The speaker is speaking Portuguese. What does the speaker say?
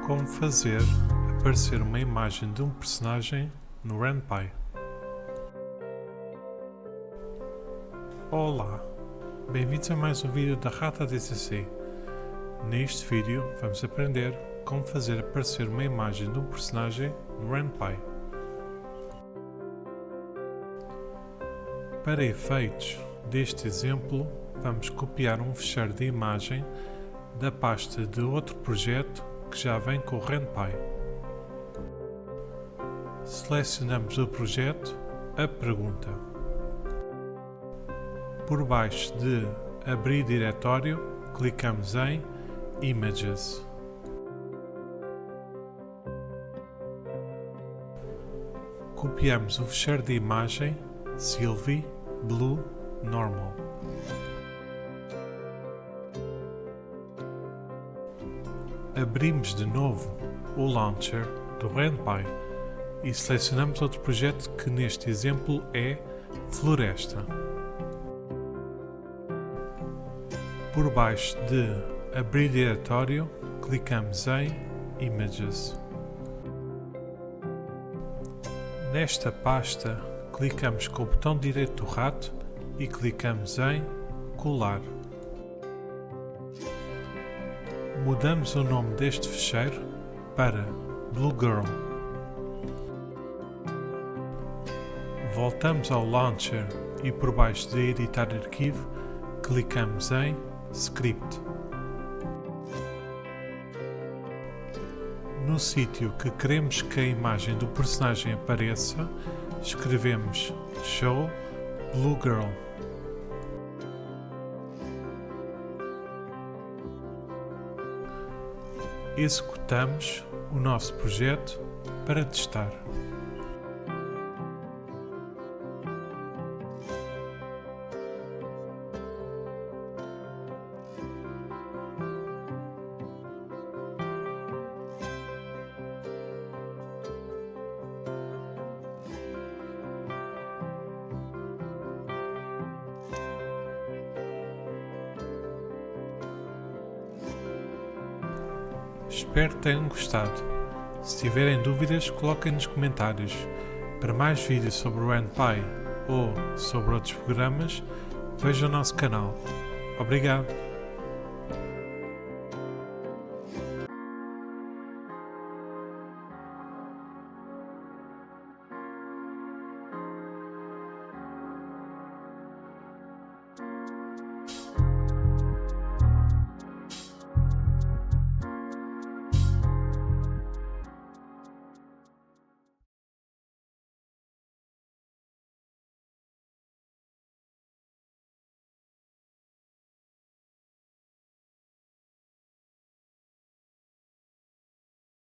Como fazer aparecer uma imagem de um personagem no RenPy. Olá, bem-vindos a mais um vídeo da RataDCC. Neste vídeo vamos aprender como fazer aparecer uma imagem de um personagem no RenPy. Para efeitos deste exemplo, vamos copiar um fecheiro de imagem da pasta de outro projeto que já vem com o RenPy. Selecionamos o projeto, a pergunta. Por baixo de Abrir diretório, clicamos em Images. Copiamos o fecheiro de imagem Sylvie Blue Normal. Abrimos de novo o Launcher do RenPy e selecionamos outro projeto que neste exemplo é Floresta. Por baixo de Abrir diretório, clicamos em Images. Nesta pasta, clicamos com o botão direito do rato e clicamos em Colar. Mudamos o nome deste fecheiro para Blue Girl. Voltamos ao Launcher e por baixo de Editar arquivo, clicamos em Script. No sítio que queremos que a imagem do personagem apareça, escrevemos Show Blue Girl. Executamos o nosso projeto para testar. Espero que tenham gostado. Se tiverem dúvidas, coloquem nos comentários. Para mais vídeos sobre o RenPy ou sobre outros programas, vejam o nosso canal. Obrigado!